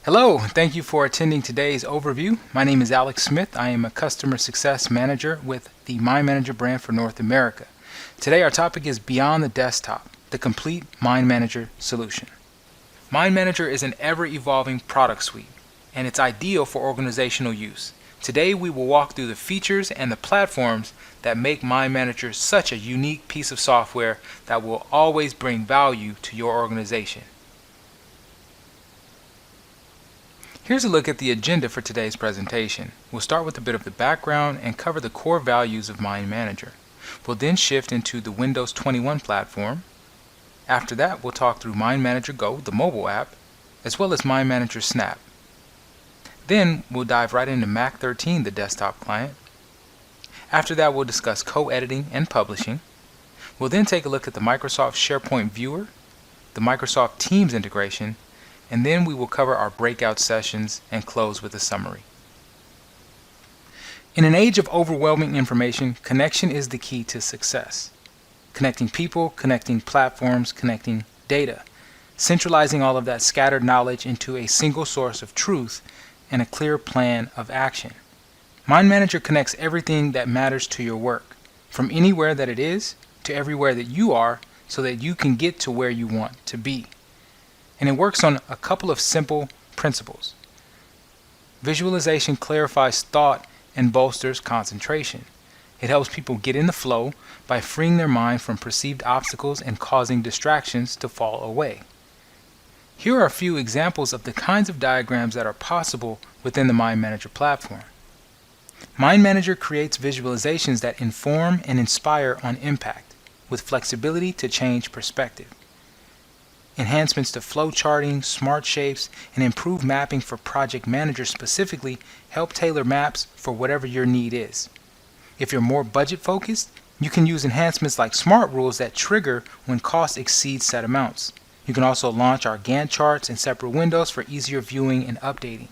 Hello, thank you for attending today's overview. My name is Alex Smith. I am a Customer Success Manager with the MindManager brand for North America. Today our topic is Beyond the Desktop, the complete MindManager solution. MindManager is an ever-evolving product suite, and it's ideal for organizational use. Today we will walk through the features and the platforms that make MindManager such a unique piece of software that will always bring value to your organization. Here's a look at the agenda for today's presentation. We'll start with a bit of the background and cover the core values of MindManager. We'll then shift into the Windows 21 platform. After that, we'll talk through MindManager Go, the mobile app, as well as MindManager Snap. Then we'll dive right into Mac 13, the desktop client. After that, we'll discuss co-editing and publishing. We'll then take a look at the Microsoft SharePoint Viewer, the Microsoft Teams integration, and then we will cover our breakout sessions and close with a summary. In an age of overwhelming information, connection is the key to success. Connecting people, connecting platforms, connecting data, centralizing all of that scattered knowledge into a single source of truth and a clear plan of action. MindManager connects everything that matters to your work, from anywhere that it is to everywhere that you are, so that you can get to where you want to be. And it works on a couple of simple principles. Visualization clarifies thought and bolsters concentration. It helps people get in the flow by freeing their mind from perceived obstacles and causing distractions to fall away. Here are a few examples of the kinds of diagrams that are possible within the MindManager platform. MindManager creates visualizations that inform and inspire on impact, with flexibility to change perspective. Enhancements to flow charting, smart shapes, and improved mapping for project managers specifically help tailor maps for whatever your need is. If you're more budget focused, you can use enhancements like smart rules that trigger when costs exceed set amounts. You can also launch our Gantt charts in separate windows for easier viewing and updating.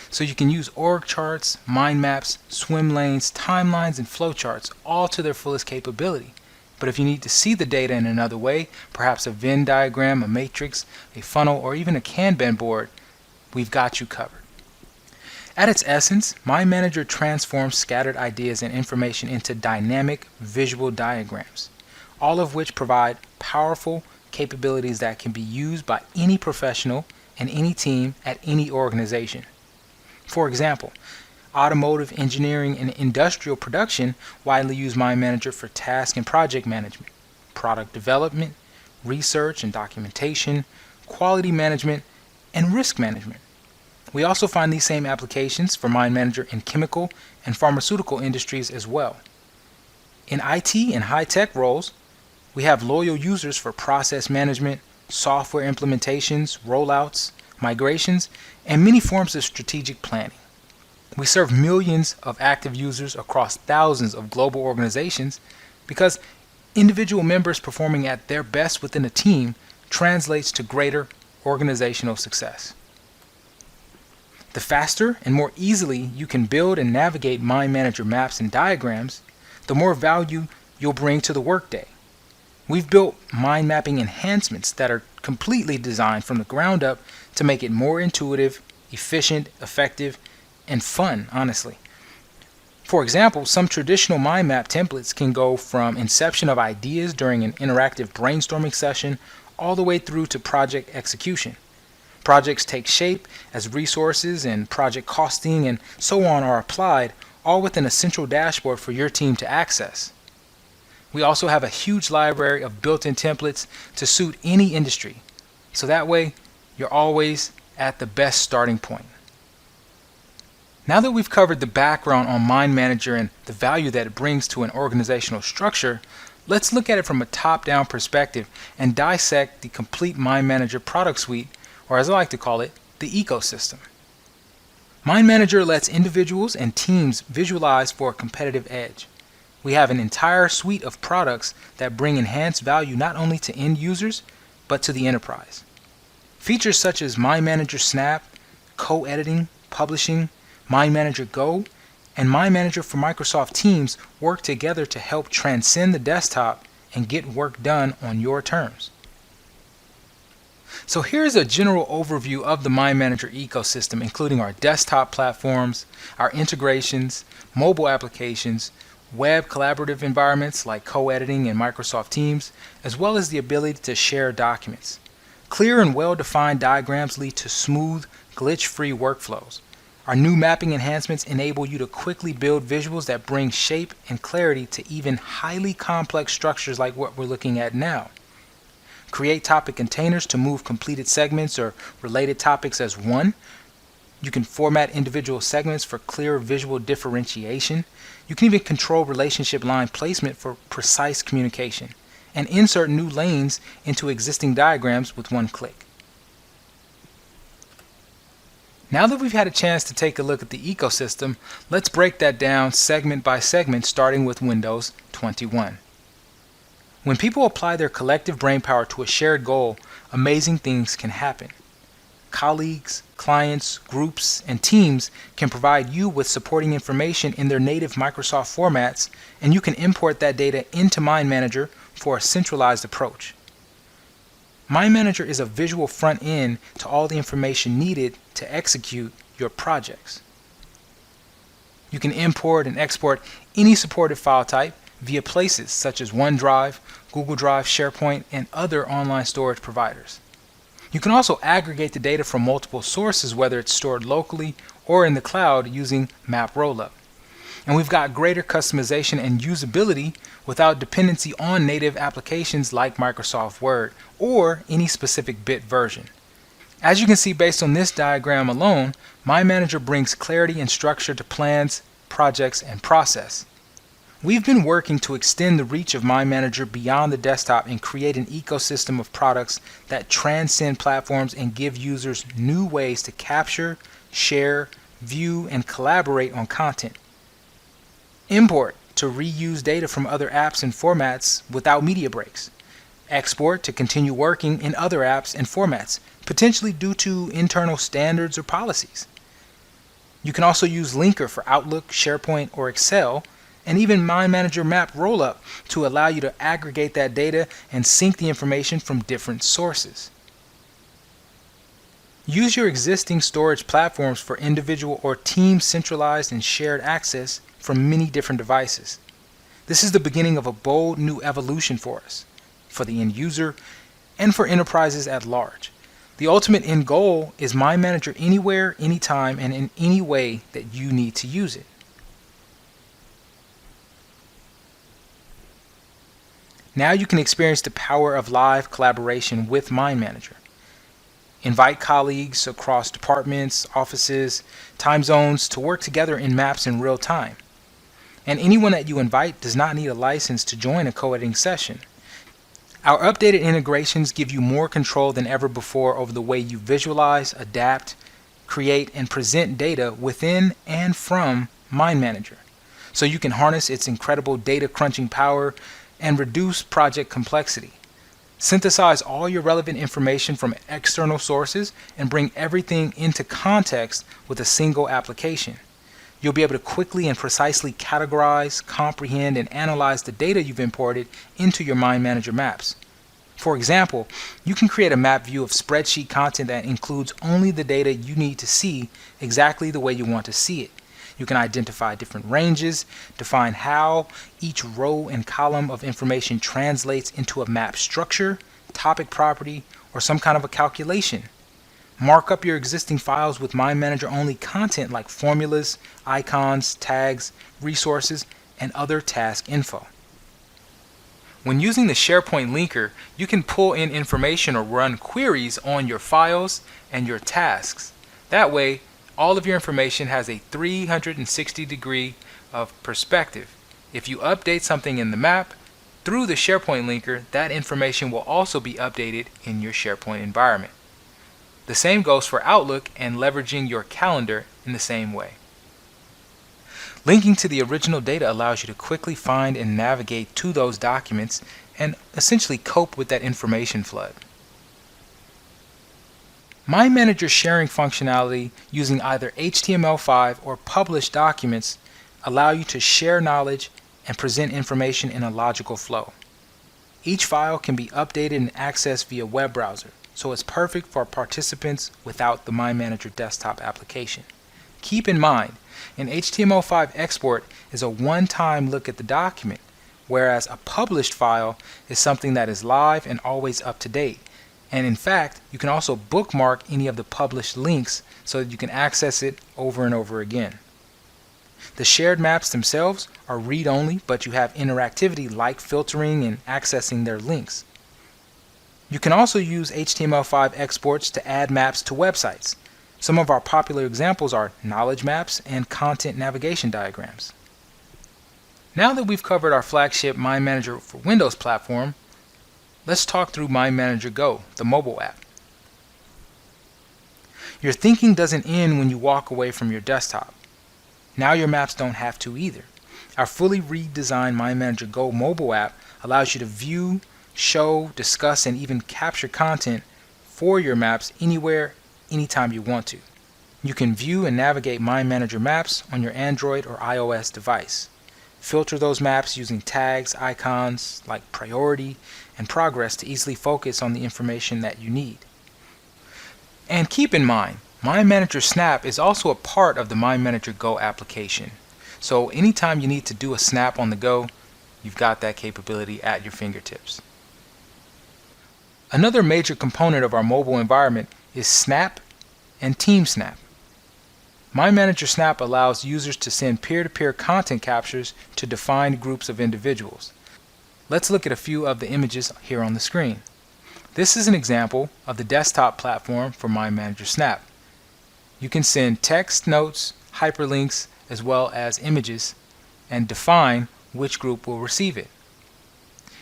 So you can use org charts, mind maps, swim lanes, timelines, and flow charts all to their fullest capability. But if you need to see the data in another way, perhaps a Venn diagram, a matrix, a funnel, or even a Kanban board, we've got you covered. At its essence, MindManager transforms scattered ideas and information into dynamic visual diagrams, all of which provide powerful capabilities that can be used by any professional and any team at any organization. For example, automotive, engineering, and industrial production widely use MindManager for task and project management, product development, research and documentation, quality management, and risk management. We also find these same applications for MindManager in chemical and pharmaceutical industries as well. In IT and high-tech roles, we have loyal users for process management, software implementations, rollouts, migrations, and many forms of strategic planning. We serve millions of active users across thousands of global organizations because individual members performing at their best within a team translates to greater organizational success. The faster and more easily you can build and navigate MindManager maps and diagrams, the more value you'll bring to the workday. We've built mind mapping enhancements that are completely designed from the ground up to make it more intuitive, efficient, effective, and fun, honestly. For example, some traditional mind map templates can go from inception of ideas during an interactive brainstorming session all the way through to project execution. Projects take shape as resources and project costing and so on are applied, all within a central dashboard for your team to access. We also have a huge library of built-in templates to suit any industry, so that way you're always at the best starting point. Now that we've covered the background on MindManager and the value that it brings to an organizational structure, let's look at it from a top-down perspective and dissect the complete MindManager product suite, or as I like to call it, the ecosystem. MindManager lets individuals and teams visualize for a competitive edge. We have an entire suite of products that bring enhanced value not only to end users, but to the enterprise. Features such as MindManager Snap, co-editing, publishing, MindManager Go, and MindManager for Microsoft Teams work together to help transcend the desktop and get work done on your terms. So here's a general overview of the MindManager ecosystem, including our desktop platforms, our integrations, mobile applications, web collaborative environments like co-editing and Microsoft Teams, as well as the ability to share documents. Clear and well-defined diagrams lead to smooth, glitch-free workflows. Our new mapping enhancements enable you to quickly build visuals that bring shape and clarity to even highly complex structures like what we're looking at now. Create topic containers to move completed segments or related topics as one. You can format individual segments for clear visual differentiation. You can even control relationship line placement for precise communication, and insert new lanes into existing diagrams with one click. Now that we've had a chance to take a look at the ecosystem, let's break that down segment by segment, starting with Windows 21. When people apply their collective brainpower to a shared goal, amazing things can happen. Colleagues, clients, groups, and teams can provide you with supporting information in their native Microsoft formats, and you can import that data into MindManager for a centralized approach. MindManager is a visual front end to all the information needed to execute your projects. You can import and export any supported file type via places such as OneDrive, Google Drive, SharePoint, and other online storage providers. You can also aggregate the data from multiple sources, whether it's stored locally or in the cloud, using Map Rollup. And we've got greater customization and usability without dependency on native applications like Microsoft Word or any specific bit version. As you can see based on this diagram alone, MindManager brings clarity and structure to plans, projects, and process. We've been working to extend the reach of MindManager beyond the desktop and create an ecosystem of products that transcend platforms and give users new ways to capture, share, view, and collaborate on content. Import to reuse data from other apps and formats without media breaks. Export to continue working in other apps and formats, potentially due to internal standards or policies. You can also use Linker for Outlook, SharePoint, or Excel, and even MindManager Map Rollup to allow you to aggregate that data and sync the information from different sources. Use your existing storage platforms for individual or team centralized and shared access from many different devices. This is the beginning of a bold new evolution for us, for the end user, and for enterprises at large. The ultimate end goal is MindManager anywhere, anytime, and in any way that you need to use it. Now you can experience the power of live collaboration with MindManager. Invite colleagues across departments, offices, time zones to work together in maps in real time. And anyone that you invite does not need a license to join a co-editing session. Our updated integrations give you more control than ever before over the way you visualize, adapt, create, and present data within and from MindManager, so you can harness its incredible data crunching power and reduce project complexity. Synthesize all your relevant information from external sources and bring everything into context with a single application. You'll be able to quickly and precisely categorize, comprehend, and analyze the data you've imported into your MindManager maps. For example, you can create a map view of spreadsheet content that includes only the data you need to see exactly the way you want to see it. You can identify different ranges, define how each row and column of information translates into a map structure, topic property, or some kind of a calculation. Mark up your existing files with MindManager only content like formulas, icons, tags, resources, and other task info. When using the SharePoint linker, you can pull in information or run queries on your files and your tasks. That way, all of your information has a 360-degree of perspective. If you update something in the map, through the SharePoint linker, that information will also be updated in your SharePoint environment. The same goes for Outlook and leveraging your calendar in the same way. Linking to the original data allows you to quickly find and navigate to those documents and essentially cope with that information flood. MindManager sharing functionality using either HTML5 or published documents allow you to share knowledge and present information in a logical flow. Each file can be updated and accessed via web browser, so it's perfect for participants without the MindManager desktop application. Keep in mind, an HTML5 export is a one-time look at the document, whereas a published file is something that is live and always up to date. And in fact, you can also bookmark any of the published links so that you can access it over and over again. The shared maps themselves are read-only, but you have interactivity like filtering and accessing their links. You can also use HTML5 exports to add maps to websites. Some of our popular examples are knowledge maps and content navigation diagrams. Now that we've covered our flagship MindManager for Windows platform, let's talk through MindManager Go, the mobile app. Your thinking doesn't end when you walk away from your desktop. Now your maps don't have to either. Our fully redesigned MindManager Go mobile app allows you to view, show, discuss, and even capture content for your maps anywhere, anytime you want to. You can view and navigate MindManager maps on your Android or iOS device. Filter those maps using tags, icons like priority, and progress to easily focus on the information that you need. And keep in mind, MindManager Snap is also a part of the MindManager Go application. So anytime you need to do a snap on the go, you've got that capability at your fingertips. Another major component of our mobile environment is Snap and Team Snap. MindManager Snap allows users to send peer-to-peer content captures to defined groups of individuals. Let's look at a few of the images here on the screen. This is an example of the desktop platform for MindManager Snap. You can send text, notes, hyperlinks, as well as images, and define which group will receive it.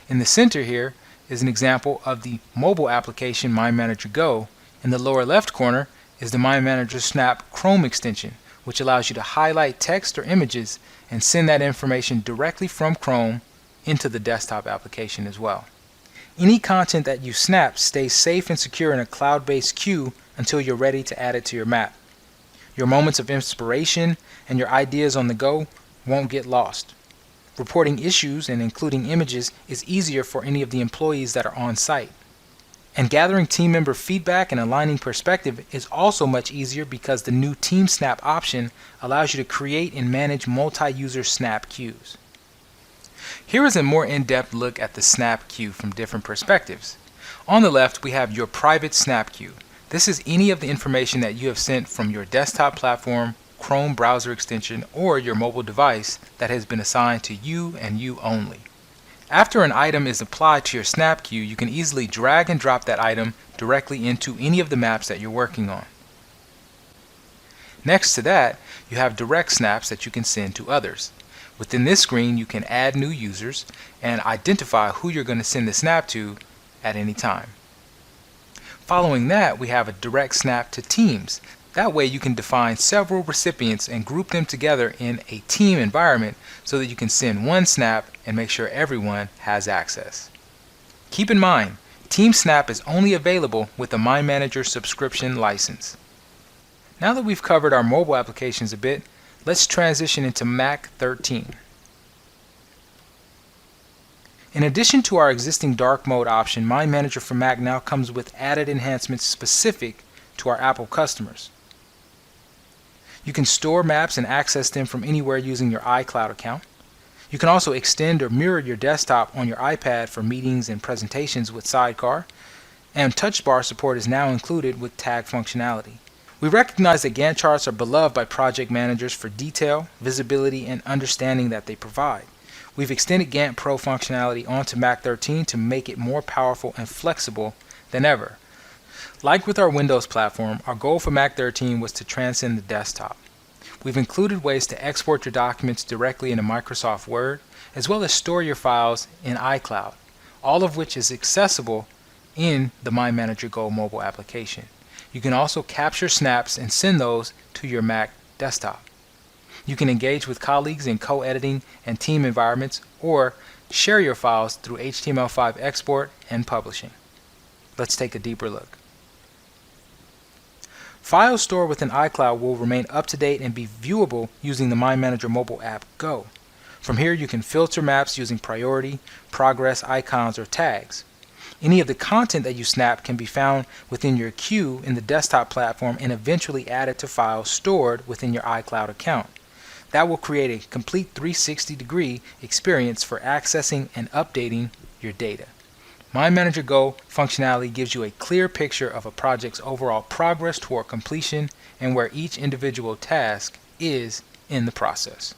In the center here is an example of the mobile application MindManager Go. In the lower left corner is the MindManager Snap Chrome extension, which allows you to highlight text or images and send that information directly from Chrome into the desktop application as well. Any content that you snap stays safe and secure in a cloud-based queue until you're ready to add it to your map. Your moments of inspiration and your ideas on the go won't get lost. Reporting issues and including images is easier for any of the employees that are on site. And gathering team member feedback and aligning perspective is also much easier because the new Team Snap option allows you to create and manage multi-user snap queues. Here is a more in-depth look at the snap queue from different perspectives. On the left, we have your private snap queue. This is any of the information that you have sent from your desktop platform, Chrome browser extension, or your mobile device that has been assigned to you and you only. After an item is applied to your snap queue, you can easily drag and drop that item directly into any of the maps that you're working on. Next to that, you have direct snaps that you can send to others. Within this screen, you can add new users and identify who you're going to send the snap to at any time. Following that, we have a direct snap to teams. That way you can define several recipients and group them together in a team environment so that you can send one snap and make sure everyone has access. Keep in mind, Team Snap is only available with a MindManager subscription license. Now that we've covered our mobile applications a bit, let's transition into Mac 13. In addition to our existing dark mode option, MindManager for Mac now comes with added enhancements specific to our Apple customers. You can store maps and access them from anywhere using your iCloud account. You can also extend or mirror your desktop on your iPad for meetings and presentations with Sidecar, and touch bar support is now included with tag functionality. We recognize that Gantt charts are beloved by project managers for detail, visibility, and understanding that they provide. We've extended Gantt Pro functionality onto Mac 13 to make it more powerful and flexible than ever. Like with our Windows platform, our goal for Mac 13 was to transcend the desktop. We've included ways to export your documents directly into Microsoft Word, as well as store your files in iCloud, all of which is accessible in the MindManager Go mobile application. You can also capture snaps and send those to your Mac desktop. You can engage with colleagues in co-editing and team environments, or share your files through HTML5 export and publishing. Let's take a deeper look. Files stored within iCloud will remain up to date and be viewable using the MindManager mobile app Go. From here you can filter maps using priority, progress, icons, or tags. Any of the content that you snap can be found within your queue in the desktop platform and eventually added to files stored within your iCloud account. That will create a complete 360-degree experience for accessing and updating your data. MindManager Go functionality gives you a clear picture of a project's overall progress toward completion and where each individual task is in the process.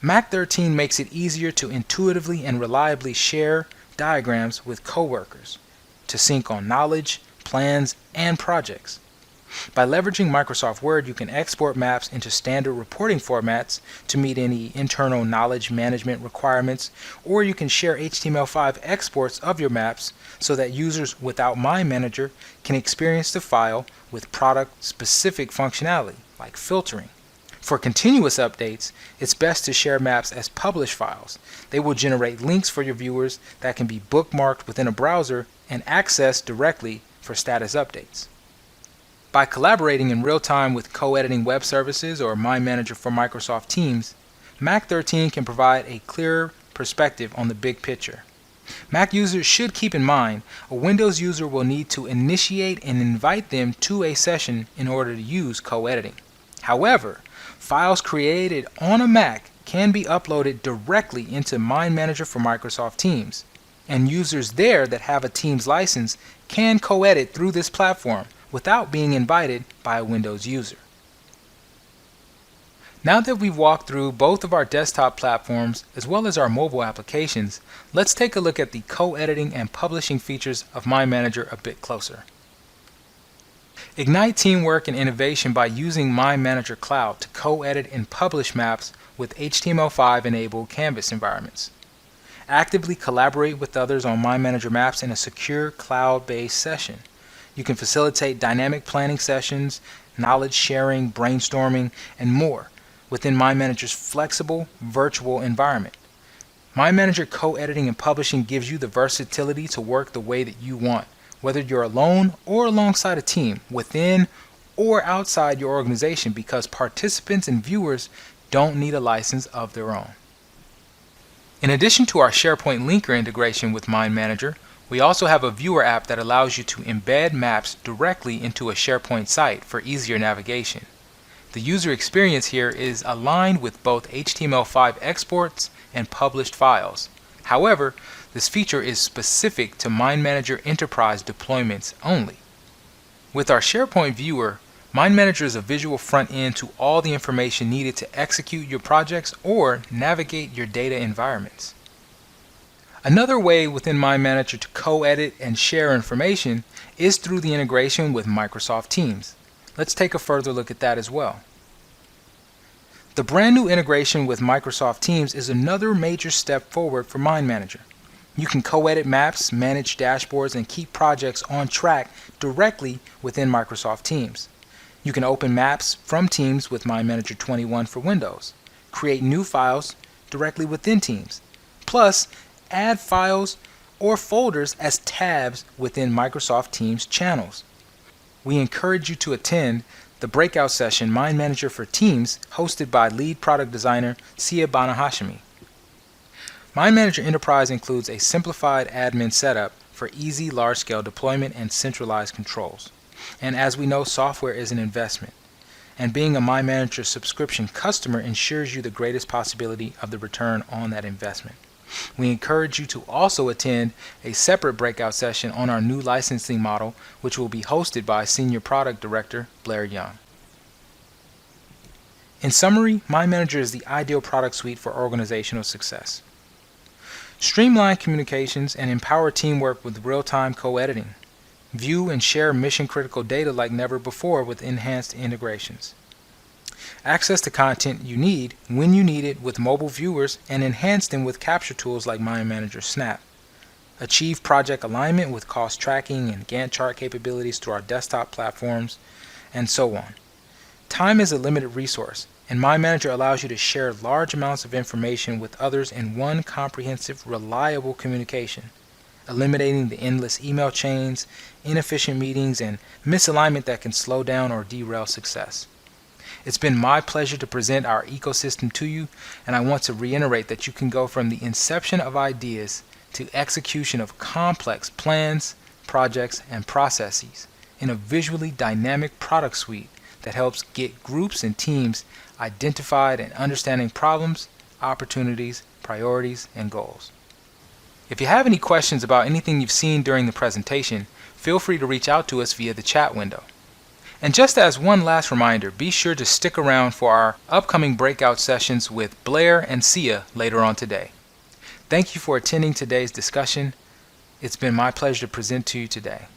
Mac 13 makes it easier to intuitively and reliably share diagrams with coworkers, to sync on knowledge, plans, and projects. By leveraging Microsoft Word, you can export maps into standard reporting formats to meet any internal knowledge management requirements, or you can share HTML5 exports of your maps so that users without MindManager can experience the file with product-specific functionality, like filtering. For continuous updates, it's best to share maps as published files. They will generate links for your viewers that can be bookmarked within a browser and accessed directly for status updates. By collaborating in real time with co-editing web services or MindManager for Microsoft Teams, Mac 13 can provide a clearer perspective on the big picture. Mac users should keep in mind a Windows user will need to initiate and invite them to a session in order to use co-editing. However, files created on a Mac can be uploaded directly into MindManager for Microsoft Teams, and users there that have a Teams license can co-edit through this platform without being invited by a Windows user. Now that we've walked through both of our desktop platforms as well as our mobile applications, let's take a look at the co-editing and publishing features of MindManager a bit closer. Ignite teamwork and innovation by using MindManager Cloud to co-edit and publish maps with HTML5 enabled Canvas environments. Actively collaborate with others on MindManager maps in a secure cloud-based session. You can facilitate dynamic planning sessions, knowledge sharing, brainstorming, and more within MindManager's flexible virtual environment. MindManager co-editing and publishing gives you the versatility to work the way that you want, whether you're alone or alongside a team, within or outside your organization, because participants and viewers don't need a license of their own. In addition to our SharePoint linker integration with MindManager, we also have a viewer app that allows you to embed maps directly into a SharePoint site for easier navigation. The user experience here is aligned with both HTML5 exports and published files. However, this feature is specific to MindManager Enterprise deployments only. With our SharePoint viewer, MindManager is a visual front end to all the information needed to execute your projects or navigate your data environments. Another way within MindManager to co-edit and share information is through the integration with Microsoft Teams. Let's take a further look at that as well. The brand new integration with Microsoft Teams is another major step forward for MindManager. You can co-edit maps, manage dashboards, and keep projects on track directly within Microsoft Teams. You can open maps from Teams with MindManager 21 for Windows, create new files directly within Teams, plus add files or folders as tabs within Microsoft Teams channels. We encourage you to attend the breakout session MindManager for Teams hosted by lead product designer Sia Banahashimi. MindManager Enterprise includes a simplified admin setup for easy large-scale deployment and centralized controls. And as we know, software is an investment. And being a MindManager subscription customer ensures you the greatest possibility of the return on that investment. We encourage you to also attend a separate breakout session on our new licensing model, which will be hosted by Senior Product Director Blair Young. In summary, MindManager is the ideal product suite for organizational success. Streamline communications and empower teamwork with real-time co-editing. View and share mission-critical data like never before with enhanced integrations. Access the content you need when you need it with mobile viewers and enhance them with capture tools like MindManager Snap. Achieve project alignment with cost tracking and Gantt chart capabilities through our desktop platforms, and so on. Time is a limited resource, and MindManager allows you to share large amounts of information with others in one comprehensive, reliable communication, eliminating the endless email chains, inefficient meetings, and misalignment that can slow down or derail success. It's been my pleasure to present our ecosystem to you, and I want to reiterate that you can go from the inception of ideas to execution of complex plans, projects, and processes in a visually dynamic product suite that helps get groups and teams identified and understanding problems, opportunities, priorities, and goals. If you have any questions about anything you've seen during the presentation, feel free to reach out to us via the chat window. And just as one last reminder, be sure to stick around for our upcoming breakout sessions with Blair and Sia later on today. Thank you for attending today's discussion. It's been my pleasure to present to you today.